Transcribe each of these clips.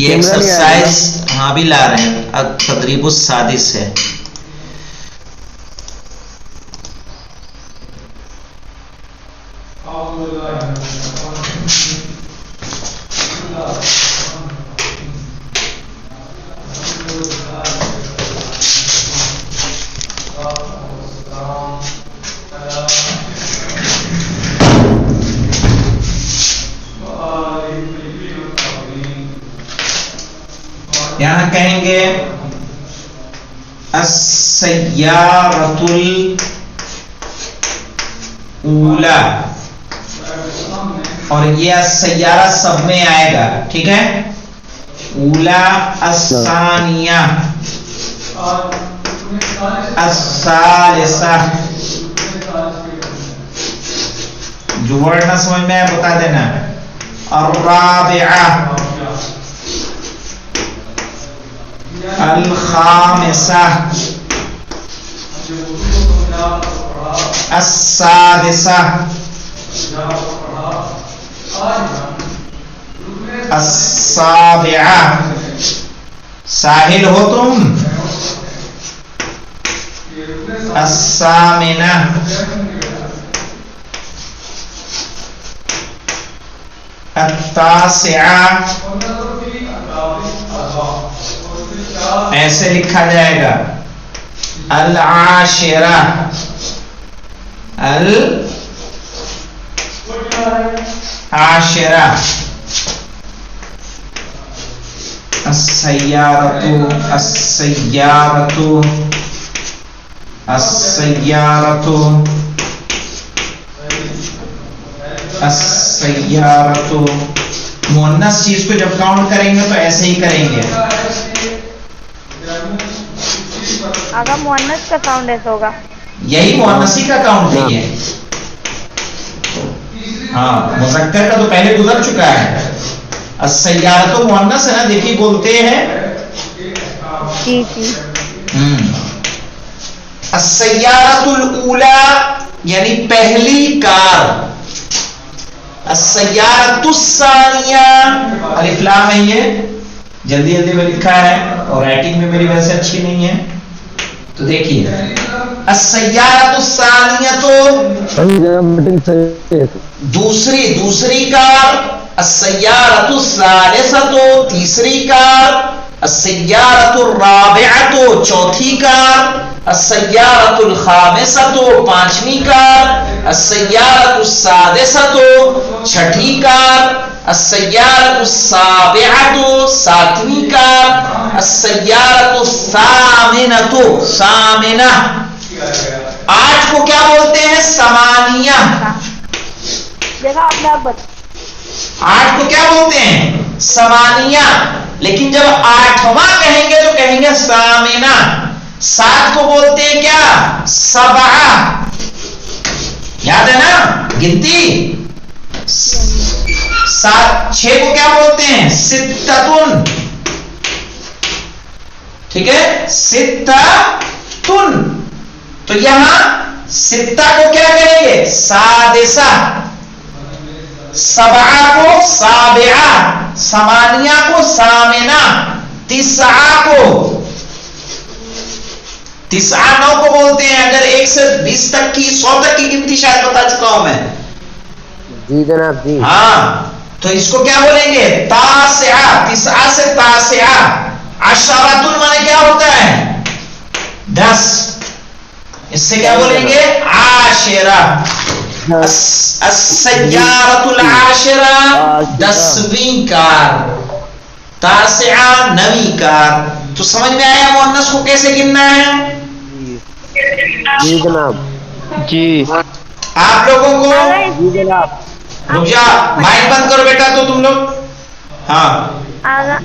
یہ ایکسرسائز ہاں بھی لا رہے ہیں، تدریب السادس ہے. یہاں کہیں گے السیارۃ الاولی، اور یہ السیارہ سب میں آئے گا، ٹھیک ہے. اولا، الثانیہ، الثالثہ. جو ورڈ نہ سمجھ میں آئے بتا دینا. الرابعہ، الخامسہ، السادسہ، السابعہ. ساحل ہو تم. الثامنہ، التاسعہ. ایسے لکھا جائے گا. العاشرہ، العاشرہ. السیارۃ، السیارۃ، السیارۃ، السیارۃ. مؤنث چیز کو جب کاؤنٹ کریں گے تو ایسے ہی کریں گے. اگر مؤنث کا کاؤنٹ ایسا ہوگا، یہی مؤنثی کا کاؤنٹ نہیں ہے. ہاں، مذکر کا تو پہلے گزر چکا ہے. السیارۃ مؤنث ہے نا، دیکھیے بولتے ہیں. جی جی. السیارۃ الاولی یعنی پہلی کار. السیارۃ الثانیہ، الف لام ہے، یہ جلدی جلدی میں لکھا ہے اور رائٹنگ میں میری ویسے اچھی نہیں ہے. تو دیکھیے السیارۃ الثانیہ تو دوسری کار. السیارۃ الثالثہ تو تیسری کار. السیارۃ الرابعہ تو چوتھی کار. السیارۃ الخامسہ تو پانچویں کار. السیارۃ السادسہ تو چھٹی کار. السیارۃ السابعہ تو ساتویں کار. السیارۃ الثامنہ تو ثامنہ. آٹھ کو کیا بولتے ہیں؟ ثمانیہ. دیکھا آپ نے، آپ بتا. آٹھ کو کیا بولتے ہیں؟ ثمانیہ. لیکن جب آٹھواں کہیں گے تو کہیں گے ثامنہ. سات کو بولتے ہیں کیا؟ سبعہ. یاد ہے نا گنتی؟ سات. چھ کو کیا بولتے ہیں؟ ستتن. ٹھیک ہے، ستتن. تو یہاں ستہ کو کیا کہیں گے؟ سادسہ. سبعہ کو سابعہ. ثمانیہ کو ثامنہ. تسعہ کو، تسعہ نو کو بولتے ہیں. اگر 1 سے 20 تک کی 100 تک کی گنتی شاید بتا چکا ہوں میں. جی جناب جی. ہاں، تو اس کو کیا بولیں گے؟ تاسعہ. تسعہ سے تاسعہ. عشرۃ مانے کیا ہوتا ہے؟ 10. اس سے کیا بولیں گے؟ عاشرہ. السیارۃ العاشرہ 10ویں کار. تاسعہ 9ویں کار. تو سمجھ میں آیا مؤنث کو کیسے گننا ہے؟ جی جناب جی. آپ لوگوں کو جی جناب. رک جا، مائک بند کرو بیٹا. تو تم لوگ ہاں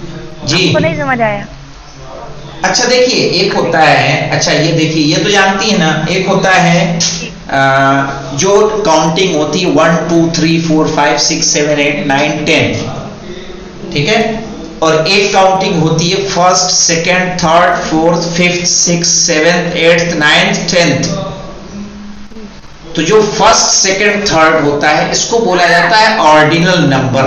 جی. کو نہیں سمجھ آیا. اچھا دیکھیے، ایک ہوتا ہے، اچھا یہ دیکھیے، یہ تو جانتی ہے نا. ایک ہوتا ہے جو کاؤنٹنگ ہوتی ہے 1 2 3 4 5 6 7 8 9 10، ٹھیک ہے. اور ایک کاؤنٹنگ ہوتی ہے 1st 2nd 3rd 4th 5th 6th 7th 8th 9th 10th. تو جو 1st 2nd 3rd ہوتا ہے اس کو بولا جاتا ہے آرڈینل نمبر.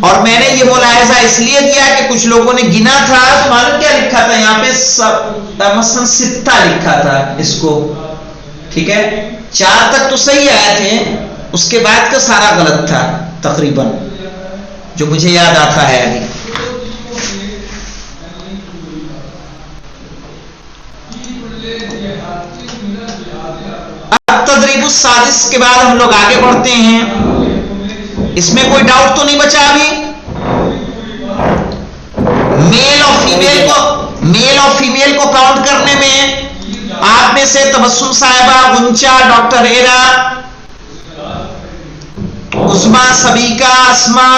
اور میں نے یہ ملاحظہ اس لیے کیا کہ کچھ لوگوں نے گنا تھا تو معلوم کیا لکھا تھا یہاں پہ مثلا 6 لکھا تھا اس کو، ٹھیک ہے، 4 تک تو صحیح آئے تھے، اس کے بعد کا سارا غلط تھا تقریباً، جو مجھے یاد آتا ہے ابھی۔ اب تدریب السادس کے بعد ہم لوگ آگے بڑھتے ہیں۔ اس میں کوئی ڈاؤٹ تو نہیں بچا ابھی؟ میل اور فیمیل کو کاؤنٹ کرنے میں آپ میں سے تبسم صاحبہ، غنچہ، ڈاکٹر ایرا، عثما، سبیکا، اسما،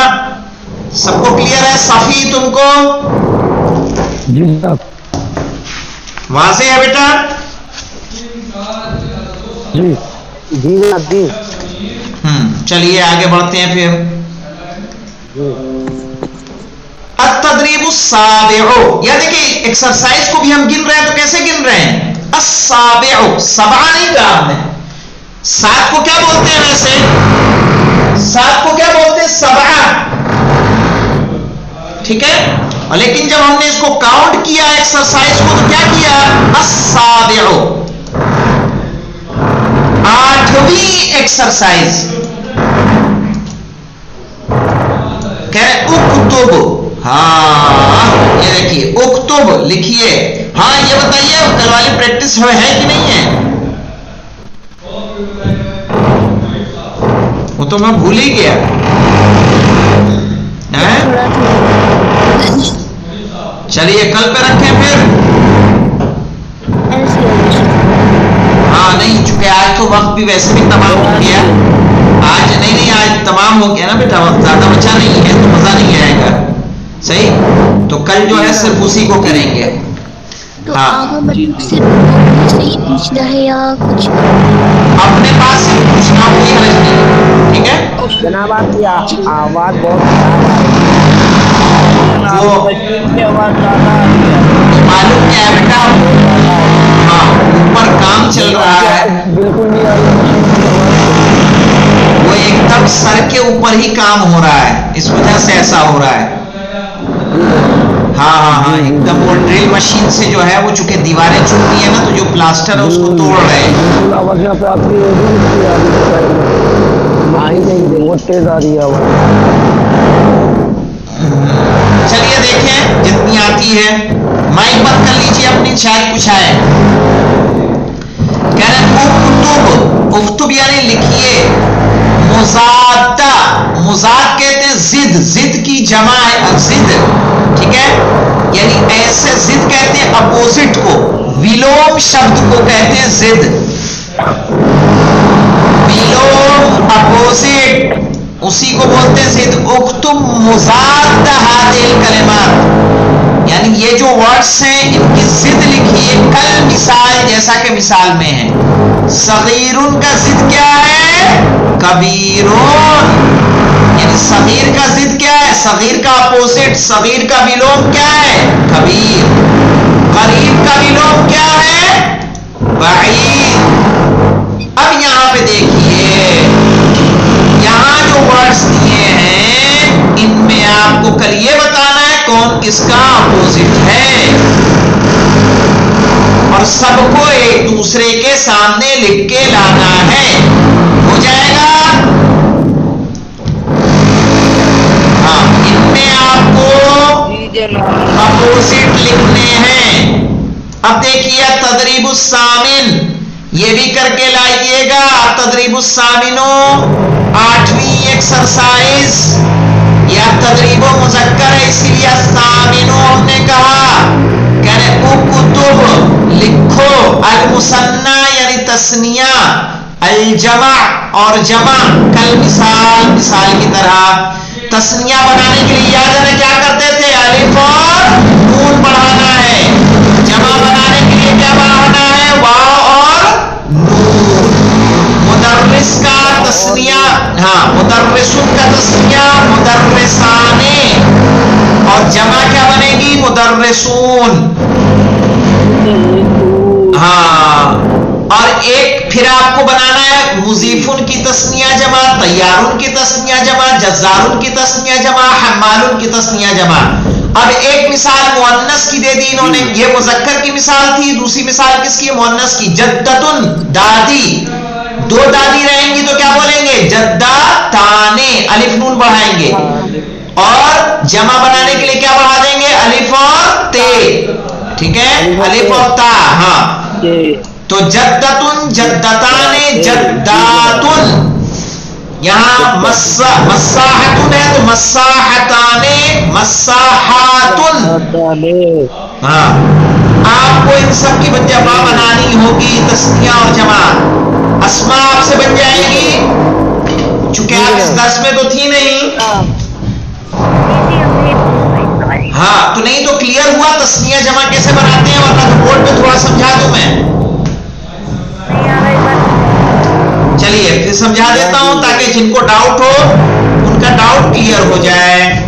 سب کو کلیئر ہے؟ صفی تم کو جی صاحب، واضح ہے بیٹا؟ جی جی جناب جی۔ چلیے آگے بڑھتے ہیں پھر۔ التدریب السابع، یا دیکھیں ایکسرسائز کو بھی ہم گن رہے ہیں تو کیسے گن رہے ہیں؟ السابع، 7 نہیں کہا ہم نے، 7 کو کیا بولتے ہیں ویسے؟ 7 کو کیا بولتے ہیں؟ 7، ٹھیک ہے، اور لیکن جب ہم نے اس کو کاؤنٹ کیا ایکسرسائز کو تو کیا کیا؟ السابع، 8ویں ایکسرسائز، کہہ رہے اکتب، ہاں یہ دیکھیے اکتب لکھیے، ہاں یہ بتائیے کل والی پریکٹس ہے کہ نہیں ہے؟ وہ تو میں بھول ہی گیا، چلیے کل پہ رکھیں پھر۔ ہاں نہیں، چونکہ آج تو وقت بھی ویسے بھی تمام ہو گیا، آج نہیں آج تمام ہو گیا نا بیٹا، وقت زیادہ بچا نہیں ہے تو مزہ نہیں آئے گا، صحیح، تو کل جو ہے صرف اسی کو کریں گے۔ ہاں اپنے پاس سے پوچھنا، کوئی حرج نہیں، ٹھیک ہے جناب آپ کی آواز بہت معلوم کیا ہے بیٹا؟ ہاں اوپر کام چل رہا ہے، بالکل نہیں آ رہی، وہ ایک دم سر کے اوپر ہی کام ہو رہا ہے، اس وجہ سے ایسا ہو رہا ہے۔ ہاں ایک دم وہ ڈرل مشین سے جو ہے وہ چونکہ دیواریں چنتی ہے نا تو جو پلاسٹر ہے اس کو توڑ رہے ہیں۔ آواز یہاں پہ آپ کی بہت تیز آ رہی ہے آواز۔ چلیے دیکھیں جتنی آتی ہے، مائک بند کر لیجیے اپنی، شاید کچھ آئے۔ کہہ رہے اکتب، اکتب یعنی لکھیے، مزادہ، مزاد کہتے ہیں ضد کی جمع ہے ضد، ٹھیک ہے، یعنی ایسے ضد کہتے ہیں اپوزٹ کو، ویلوم شبد کو کہتے ہیں ضد، ویلوم اپوزٹ، اسی کو بولتے ہیں ضد۔ اکتب مضاد ہذه الکلمات، یعنی یہ جو ورڈز ہیں ان کی ضد لکھیے، کل مثال جیسا کہ مثال میں ہے۔ صغیرن کا ضد کیا ہے؟ کبیرون، یعنی صغیر کا ضد کیا ہے؟ صغیر کا اپوزٹ، صغیر کا ویلوم کیا ہے؟ کبیر۔ قریب کا ویلوم کیا ہے؟ بعید۔ اب یہاں پہ دیکھیے، یہاں جو ورڈز دیے ہیں ان میں آپ کو کل یہ بتانا ہے کون کس کا اپوزٹ ہے، اور سب کو ایک دوسرے کے سامنے لکھ کے لانا ہے، ہو جائے گا؟ ہاں ان میں آپ کو اپوزٹ لکھنے ہیں۔ اب دیکھیے تدریب الثامن، یہ بھی کر کے لائیے گا، تدریب الثامنوں 8ویں ایکسرسائز، یا تدریب و مذکر ہے اسی لیے الثامنوں ہم نے کہا، کہنے اکتب لکھو، المثنی یعنی تثنیہ، الجمع اور جمع، کل مثال کی طرح تثنیہ بنانے کے لیے یاد ہے کیا کرتے تھے؟ الف اور نون پڑھانا ہے، جمع بنانے کے لیے کیا بنانا ہے؟ واو اور نون۔ مدرس کا تثنیہ، ہاں مدرسون کا تثنیہ مدرسانے، اور جمع کیا بنے گی؟ مدرسون۔ ہاں اور ایک پھر آپ کو بنانا ہے مضیفن کی تسنیہ جمع، طیارن کی تسنیہ جمع، جزارن کی تسنیہ جمع، حمالن کی تسنیہ جمع۔ اب ایک مثال مؤنث کی دے دی انہوں نے، یہ مذکر کی مثال تھی، دوسری مثال کس کی؟ مؤنث کی۔ جدتن دادی، دو دادی رہیں گی تو کیا بولیں گے؟ جدتانے، الف نون بڑھائیں گے، اور جمع بنانے کے لیے کیا بڑھا دیں گے؟ الف اور تے، ٹھیک ہے، الف اور تا، ہاں۔ تو جدتن، جدتانے، جداتن، یہاں مساحتن ہے تو مساحتانے، مساحاتن، ہاں۔ آپ کو ان سب کی جمع بنانی ہوگی، تسنیہ اور جمع۔ اسماء آپ سے بن جائے گی، چونکہ آپ اس درس میں تو تھی نہیں، ہاں، تو نہیں تو کلیئر ہوا تسنیہ جمع کیسے بناتے ہیں، ورنہ تو بورڈ پہ تھوڑا سمجھا دوں میں۔ چلیے پھر سمجھا دیتا ہوں تاکہ جن کو ڈاؤٹ ہو ان کا ڈاؤٹ کلیئر ہو جائے۔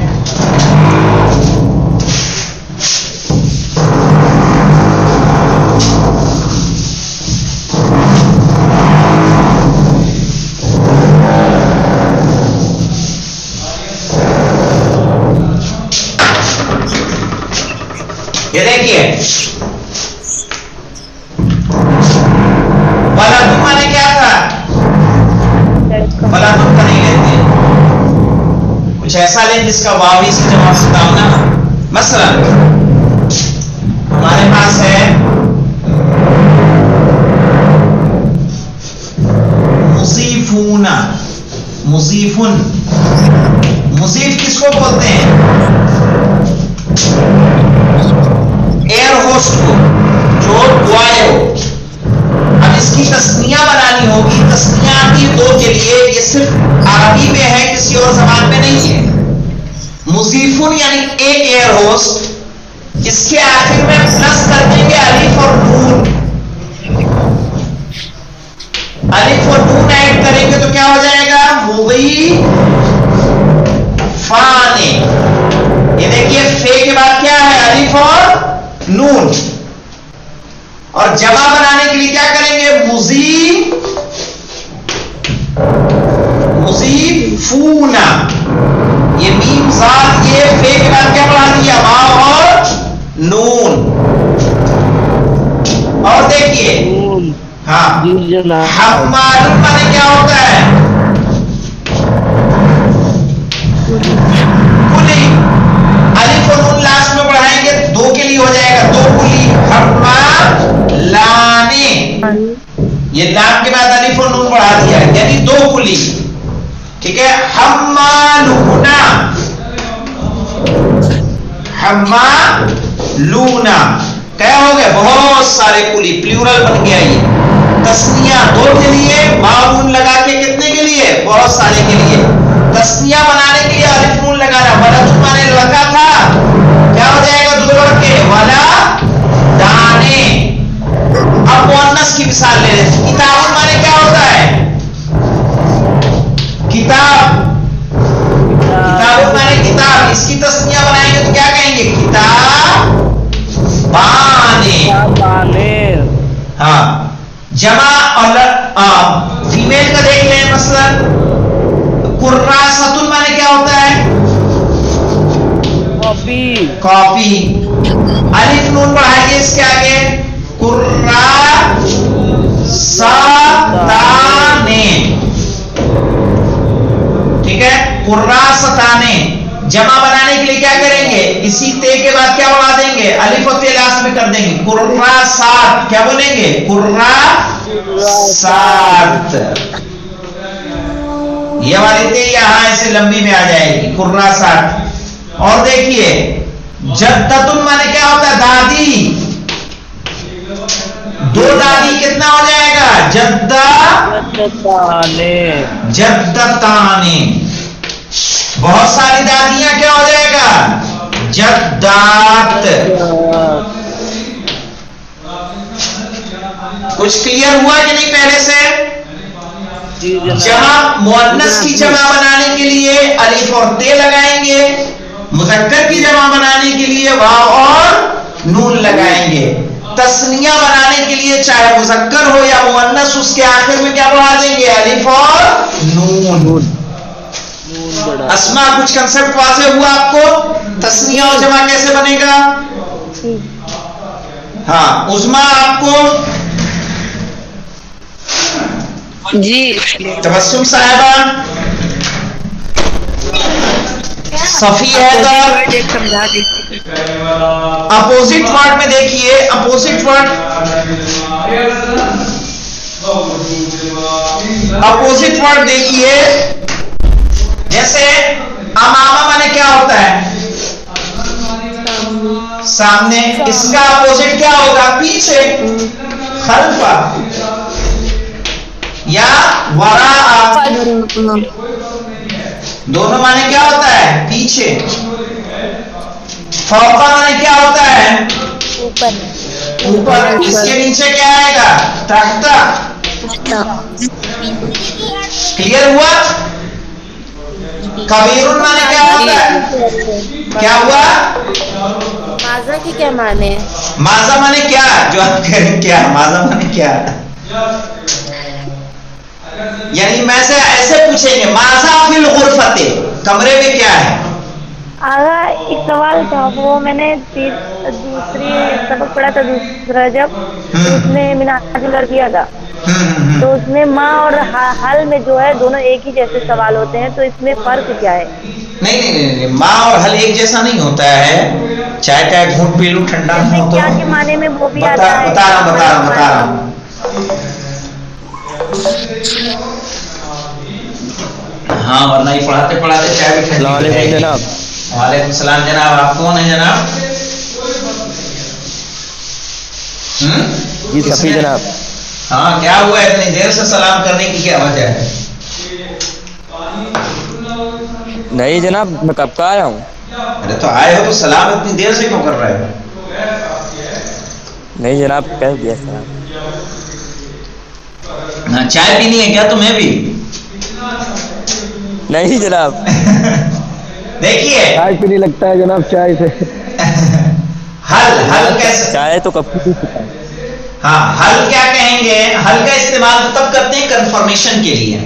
یہ دیکھیے ولدن مانے کیا تھا؟ ولدن کا نہیں لیتے، کچھ ایسا لیں جس کا واوی سے جواب ہوتا ہو نا۔ مثلا ہمارے پاس ہے مضیفون، مضیفن، مضیف کس کو بولتے ہیں؟ ایئر ہوسٹ کو، جو بوائے ہو۔ اب اس کی تسنیہ بنانی ہوگی، تسنیہ آتی دو کے لیے، یہ صرف عربی میں ہے، کسی اور زبان میں نہیں ہے۔ مضیفن یعنی ایک ایئر ہوسٹ، اس کے آخر میں پلس کر دیں گے الف اور نون، الف اور نون ایڈ کریں گے تو کیا ہو جائے گا؟ مضیفان۔ یہ دیکھیے فے کے بعد کیا ہے؟ الف اور نون، اور جمع بنانے کے لیے کیا کریں گے؟ مضیفون، یہ میم ذات، یہ فے کے بعد کیا بڑھا دیا؟ واو اور نون۔ اور دیکھیے ہاں، حمال مانے کیا ہوتا ہے؟ کلی، الف اور نون لاسٹ میں بڑھائیں گے دو کے لیے ہو جائے گا، دو کلی، حمالانے، یہ لام کے بعد الف اور نون بڑھا دیا یعنی دو کلی، ٹھیک ہے۔ حمالونا، حمالونا، کیا ہو گیا؟ بہت سارے کلی، پلیورل بن گیا۔ یہ تسنیہ دو کے لیے، واو لگا کے کتنے کے لیے؟ بہت سارے کے لیے۔ تسنیہ بنانے کے لیے الف نون لگانا، ولد مانے لڑکا تھا، کیا ہو جائے گا؟ دو لڑکے، ولدانے۔ اب مؤنث کی مثال لے لیں، کتاب مانے کیا ہوتا ہے؟ کتاب، کتاب مانے کتاب، اس کی تسنیہ بنائیں گے تو کیا کہیں گے؟ کتابانے، ہاں۔ جمع اور فیمیل کا دیکھ لیں، مثلا قراصۃ مانے کیا ہوتا ہے؟ کاپی، کاپی، الف نون بڑھائیے اس کے آگے، قراصتانے، ٹھیک ہے، قراصتانے۔ جمع بنانے کے لیے کیا کریں گے؟ اسی تے کے بعد کیا بڑھا دیں گے؟ الف و تے لاسٹ میں کر دیں گے، قراصات، کیا بولیں گے؟ قراصات۔ یہ والی تے یہاں ایسے لمبی میں آ جائے گی، قراصات۔ اور دیکھیے جدتن مانے کیا ہوتا ہے؟ دادی، دو دادی کتنا ہو جائے گا؟ جدتانے۔ بہت ساری دادیاں کیا ہو جائے گا؟ جدات۔ کچھ کلیئر ہوا کہ نہیں پہلے سے؟ جمع مؤنث کی جمع بنانے کے لیے الف اور تے لگائیں گے، مذکر کی جمع بنانے کے لیے واو اور نون لگائیں گے، تسنیہ بنانے کے لیے چاہے مذکر ہو یا مؤنث اس کے آخر میں کیا بڑھا دیں گے؟ الف اور نون. اسما کچھ کنسپٹ واضح ہوا آپ کو؟ تسنیہ اور جمع کیسے بنے گا؟ ہاں عظما آپ کو؟ جی. تبسم صاحبہ؟ صفی حیدر؟ اپوزٹ ورڈ میں دیکھیے، اپوزٹ ورڈ دیکھیے، جیسے امامہ مانے کیا ہوتا ہے؟ سامنے. اس کا اپوزٹ کیا ہوگا؟ پیچھے. خلفہ یا وراء، دونوں معنی کیا ہوتا ہے؟ پیچھے. فوقہ معنی کیا ہوتا ہے؟ اوپر. اس کے نیچے کیا آئے گا؟ تحت. کلیئر ہوا؟ کبیر معنی کیا ہوتا ہے؟ کیا ہوا؟ ماذا کی کیا معنی ہے؟ ماذا معنی کیا؟ جو آپ کہہ رہے ہیں کیا ماذا معنی کیا؟ یعنی میں سے ایسے پوچھیں گے ماذا فی الغرفۃ، کمرے میں کیا ہے؟ آگا ایک سوال تھا، وہ میں نے دوسری سبق پڑھا تھا دوسرا جب، اس میں مناظر کیا تھا، تو اس میں ماں اور حل میں جو ہے دونوں ایک ہی جیسے سوال ہوتے ہیں، تو اس میں فرق کیا ہے؟ نہیں، ماں اور حل ایک جیسا نہیں ہوتا ہے. چائے کا گھونٹ پی لوں ٹھنڈا ہو تو کیا کے معنی میں وہ بھی آتا ہے؟ بتا رہا ہوں. ہاں ورنہ ہی پڑھاتے چائے بھی ٹھنڈی ہو جائے گی. جناب. وعلیکم السلام جناب. آپ کون ہیں جناب؟ جی صفی جناب. ہاں کیا ہوا اتنی دیر سے سلام کرنے کی کیا وجہ ہے؟ نہیں جناب، میں کب کا آیا ہوں. ارے تو آئے ہو تو سلام اتنی دیر سے کیوں کر رہے ہو؟ نہیں جناب، کہہ دیا سلام. چائے پینی ہے کیا تمہیں بھی؟ نہیں جناب. دیکھیے چائے پی نہیں لگتا ہے جناب چائے سے. حل کیسے؟ چائے تو کب کی. ہاں حل کیا کہیں گے؟ حل کا استعمال تب کرتے ہیں کنفرمیشن کے لیے،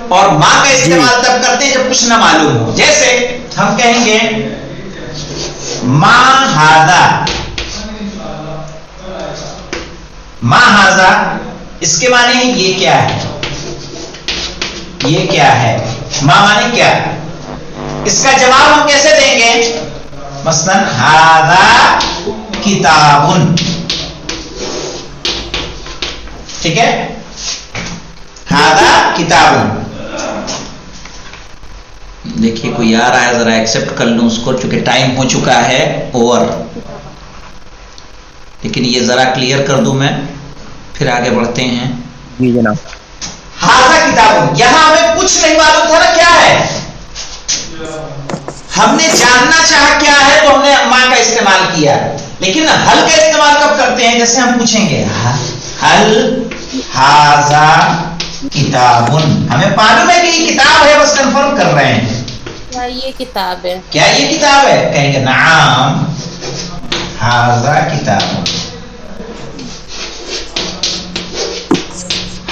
اور ماں کا استعمال تب کرتے ہیں جب کچھ نہ معلوم ہو. جیسے ہم کہیں گے ماں ہاذا، ماں ہاذا، اس کے معنی یہ کیا ہے؟ یہ کیا ہے؟ ماں معنی کیا ہے؟ اس کا جواب ہم کیسے دیں گے؟ مثلا ہاذا کتابن، ٹھیک ہے، ہاذا کتابن. دیکھیے کوئی آ رہا ہے، ذرا ایکسپٹ کر لوں اس کو، چونکہ ٹائم ہو چکا ہے اوور. لیکن یہ ذرا کلیئر کر دوں میں، پھر آگے بڑھتے ہیں. جی جناب. ہاذا کتابن، یہاں ہمیں کچھ نہیں معلوم تھا نا کیا ہے، ہم نے جاننا چاہا کیا ہے تو ہم نے ماں کا استعمال کیا. لیکن حل کا استعمال کب کرتے ہیں؟ جیسے ہم پوچھیں گے حل ہاذا کتابن، ہمیں معلوم ہے کہ یہ کتاب ہے، بس کنفرم کر رہے ہیں. کیا یہ کتاب ہے؟ کیا یہ کتاب ہے؟ کہیں گے نعم ہاذا کتابن.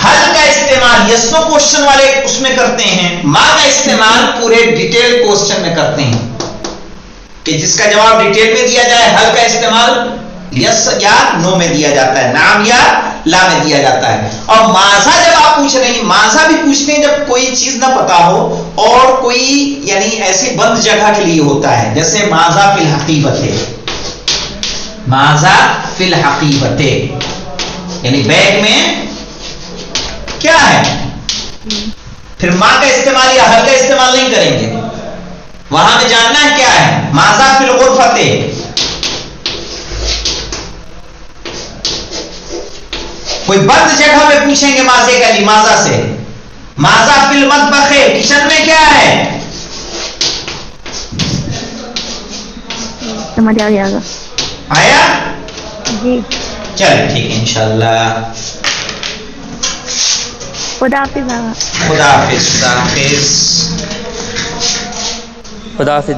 حل کا استعمال یس نو کوشچن والے اس میں کرتے ہیں، ماں کا استعمال پورے ڈیٹیل کوشچن میں کرتے ہیں کہ جس کا جواب ڈیٹیل میں دیا جائے. حل کا استعمال یس یا نو میں دیا جاتا ہے، نام یا لا میں دیا جاتا ہے. اور ماذا جب آپ پوچھ رہے ہیں، ماذا بھی پوچھتے ہیں جب کوئی چیز نہ پتا ہو اور کوئی یعنی ایسی بند جگہ کے لیے ہوتا ہے. جیسے ماذا فی الحقیبت، ماذا فی الحقیبت، یعنی بیگ میں کیا ہے. پھر ماں کا استعمال یا حل کا استعمال نہیں کریں گے، وہاں میں جاننا ہے کیا ہے. ماذا فی الغرفۃ، کوئی بند جگہ میں پوچھیں گے ماذے کا لماذا سے. ماذا فی المطبخ، کچن میں کیا ہے. سمجھ آ گیا. آیا؟ جی چلے ٹھیک ہے انشاءاللہ. خدا حافظ. خدا حافظ. خدا حافظ. خدا حافظ.